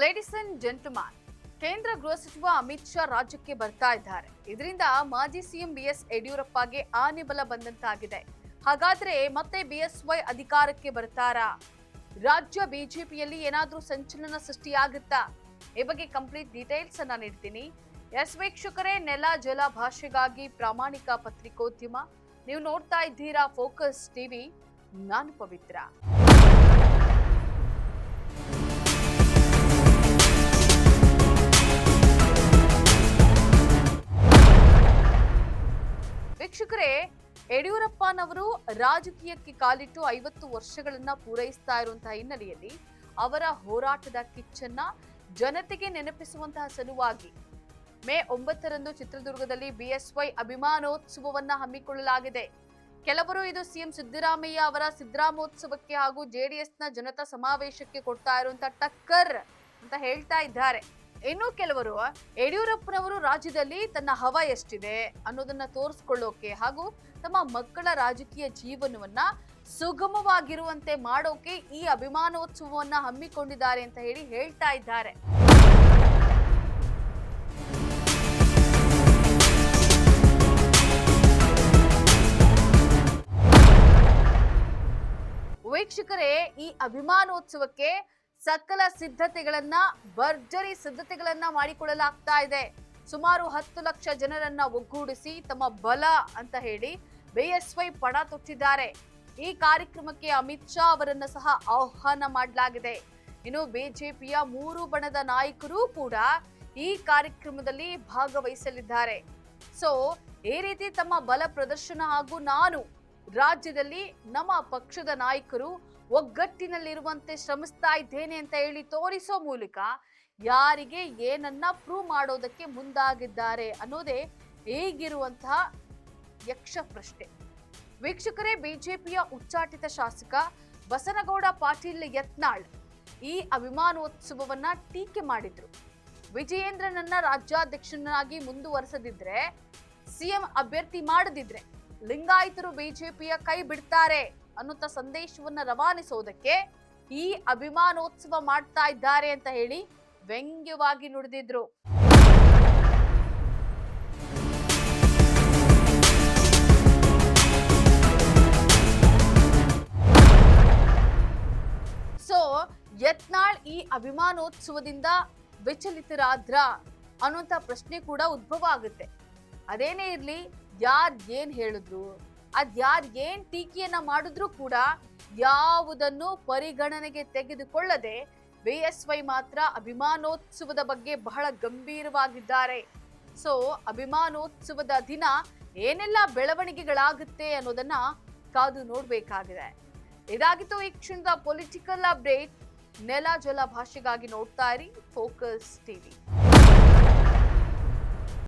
Ladies and gentleman, ಕೇಂದ್ರ ಗೃಹ ಸಚಿವ ಅಮಿತ್ ಶಾ ರಾಜ್ಯಕ್ಕೆ ಬರ್ತಾ ಇದ್ದಾರೆ. ಇದರಿಂದ ಮಾಜಿ ಸಿಎಂ ಬಿಎಸ್ ಯಡಿಯೂರಪ್ಪಗೆ ಆನೆ ಬಲ ಬಂದಂತಾಗಿದೆ. ಹಾಗಾದ್ರೆ ಮತ್ತೆ ಬಿಎಸ್ವೈ ಅಧಿಕಾರಕ್ಕೆ ಬರ್ತಾರಾ? ರಾಜ್ಯ ಬಿಜೆಪಿಯಲ್ಲಿ ಏನಾದ್ರೂ ಸಂಚಲನ ಸೃಷ್ಟಿಯಾಗುತ್ತಾ? ಈ ಬಗ್ಗೆ ಕಂಪ್ಲೀಟ್ ಡೀಟೇಲ್ಸ್ ಅನ್ನ ನೀಡ್ತೀನಿ. ಎಸ್ ವೀಕ್ಷಕರೇ, ನೆಲ ಜಲ ಭಾಷೆಗಾಗಿ ಪ್ರಾಮಾಣಿಕ ಪತ್ರಿಕೋದ್ಯಮ. ನೀವು ನೋಡ್ತಾ ಇದ್ದೀರಾ ಫೋಕಸ್ ಟಿವಿ. ನಾನು ಪವಿತ್ರ. ವೀಕ್ಷಕರೇ, ಯಡಿಯೂರಪ್ಪನವರು ರಾಜಕೀಯಕ್ಕೆ ಕಾಲಿಟ್ಟು 50 ವರ್ಷಗಳನ್ನ ಪೂರೈಸ್ತಾ ಇರುವಂತಹ ಹಿನ್ನೆಲೆಯಲ್ಲಿ ಅವರ ಹೋರಾಟದ ಕಿಚ್ಚನ್ನ ಜನತೆಗೆ ನೆನಪಿಸುವಂತಹ ಸಲುವಾಗಿ ಮೇ 9ರಂದು ಚಿತ್ರದುರ್ಗದಲ್ಲಿ ಬಿಎಸ್ವೈ ಅಭಿಮಾನೋತ್ಸವವನ್ನ ಹಮ್ಮಿಕೊಳ್ಳಲಾಗಿದೆ. ಕೆಲವರು ಇದು ಸಿಎಂ ಸಿದ್ದರಾಮಯ್ಯ ಅವರ ಸಿದ್ದರಾಮೋತ್ಸವಕ್ಕೆ ಹಾಗೂ ಜೆಡಿಎಸ್ನ ಜನತಾ ಸಮಾವೇಶಕ್ಕೆ ಕೊಡ್ತಾ ಇರುವಂತಹ ಟಕ್ಕರ್ ಅಂತ ಹೇಳ್ತಾ ಇದ್ದಾರೆ. ಇನ್ನು ಕೆಲವರು ಯಡಿಯೂರಪ್ಪನವರು ರಾಜ್ಯದಲ್ಲಿ ತನ್ನ ಹವಾ ಎಷ್ಟಿದೆ ಅನ್ನೋದನ್ನ ತೋರಿಸ್ಕೊಳ್ಳೋಕೆ ಹಾಗೂ ತಮ್ಮ ಮಕ್ಕಳ ರಾಜಕೀಯ ಜೀವನವನ್ನ ಸುಗಮವಾಗಿರುವಂತೆ ಮಾಡೋಕೆ ಈ ಅಭಿಮಾನೋತ್ಸವವನ್ನ ಹಮ್ಮಿಕೊಂಡಿದ್ದಾರೆ ಅಂತ ಹೇಳ್ತಾ ಇದ್ದಾರೆ. ವೀಕ್ಷಕರೇ, ಈ ಅಭಿಮಾನೋತ್ಸವಕ್ಕೆ ಸಕಲ ಸಿದ್ಧತೆಗಳನ್ನ ಭರ್ಜರಿ ಸಿದ್ಧತೆಗಳನ್ನ ಮಾಡಿಕೊಳ್ಳಲಾಗ್ತಾ ಇದೆ. ಸುಮಾರು 10 ಲಕ್ಷ ಜನರನ್ನ ಒಗ್ಗೂಡಿಸಿ ತಮ್ಮ ಬಲ ಅಂತ ಹೇಳಿ ಬಿಎಸ್ವೈ ಪಣ ತೊಟ್ಟಿದ್ದಾರೆ. ಈ ಕಾರ್ಯಕ್ರಮಕ್ಕೆ ಅಮಿತ್ ಶಾ ಅವರನ್ನ ಸಹ ಆಹ್ವಾನ ಮಾಡಲಾಗಿದೆ. ಇನ್ನು ಬಿಜೆಪಿಯ 3 ಬಣದ ನಾಯಕರು ಕೂಡ ಈ ಕಾರ್ಯಕ್ರಮದಲ್ಲಿ ಭಾಗವಹಿಸಲಿದ್ದಾರೆ. ಸೊ ಈ ರೀತಿ ತಮ್ಮ ಬಲ ಪ್ರದರ್ಶನ ಹಾಗೂ ನಾನು ರಾಜ್ಯದಲ್ಲಿ ನಮ್ಮ ಪಕ್ಷದ ನಾಯಕರು ಒಗ್ಗಟ್ಟಿನಲ್ಲಿರುವಂತೆ ಶ್ರಮಿಸ್ತಾ ಇದ್ದೇನೆ ಅಂತ ಹೇಳಿ ತೋರಿಸೋ ಮೂಲಕ ಯಾರಿಗೆ ಏನನ್ನ ಪ್ರೂವ್ ಮಾಡೋದಕ್ಕೆ ಮುಂದಾಗಿದ್ದಾರೆ ಅನ್ನೋದೇ ಈಗಿರುವಂತಹ ಯಕ್ಷ ಪ್ರಶ್ನೆ. ವೀಕ್ಷಕರೇ, ಬಿಜೆಪಿಯ ಉಚ್ಚಾಟಿತ ಶಾಸಕ ಬಸನಗೌಡ ಪಾಟೀಲ್ ಯತ್ನಾಳ್ ಈ ಅಭಿಮಾನೋತ್ಸವವನ್ನ ಟೀಕೆ ಮಾಡಿದ್ರು. ವಿಜಯೇಂದ್ರನನ್ನ ರಾಜ್ಯಾಧ್ಯಕ್ಷನಾಗಿ ಮುಂದುವರೆಸದಿದ್ರೆ, ಸಿಎಂ ಅಭ್ಯರ್ಥಿ ಮಾಡದಿದ್ರೆ ಲಿಂಗಾಯತರು ಬಿಜೆಪಿಯ ಕೈ ಬಿಡ್ತಾರೆ ಅನ್ನುವಂತ ಸಂದೇಶವನ್ನ ರವಾನಿಸೋದಕ್ಕೆ ಈ ಅಭಿಮಾನೋತ್ಸವ ಮಾಡ್ತಾ ಇದ್ದಾರೆ ಅಂತ ಹೇಳಿ ವ್ಯಂಗ್ಯವಾಗಿ ನುಡಿದಿದ್ರು. ಸೊ ಯತ್ನಾಳ್ ಈ ಅಭಿಮಾನೋತ್ಸವದಿಂದ ವಿಚಲಿತರಾದ್ರ ಅನ್ನುವಂತ ಪ್ರಶ್ನೆ ಕೂಡ ಉದ್ಭವ ಆಗುತ್ತೆ. ಅದೇನೇ ಇರ್ಲಿ, ಯಾರ್ ಏನ್ ಹೇಳಿದ್ರು, ಅದ್ಯಾರ್ ಏನ್ ಟೀಕೆಯನ್ನ ಮಾಡಿದ್ರು ಕೂಡ ಯಾವುದನ್ನು ಪರಿಗಣನೆಗೆ ತೆಗೆದುಕೊಳ್ಳದೆ ಬಿಎಸ್ವೈ ಮಾತ್ರ ಅಭಿಮಾನೋತ್ಸವದ ಬಗ್ಗೆ ಬಹಳ ಗಂಭೀರವಾಗಿದ್ದಾರೆ. ಸೊ ಅಭಿಮಾನೋತ್ಸವದ ದಿನ ಏನೆಲ್ಲ ಬೆಳವಣಿಗೆಗಳಾಗುತ್ತೆ ಅನ್ನೋದನ್ನ ಕಾದು ನೋಡ್ಬೇಕಾಗಿದೆ. ಇದಾಗಿತ್ತು ಈ ಕ್ಷಣದ ಪೊಲಿಟಿಕಲ್ ಅಪ್ಡೇಟ್. ನೆಲ ಜಲ ಭಾಷೆಗಾಗಿ ನೋಡ್ತಾ ಇರಿ ಫೋಕಸ್ ಟಿವಿ.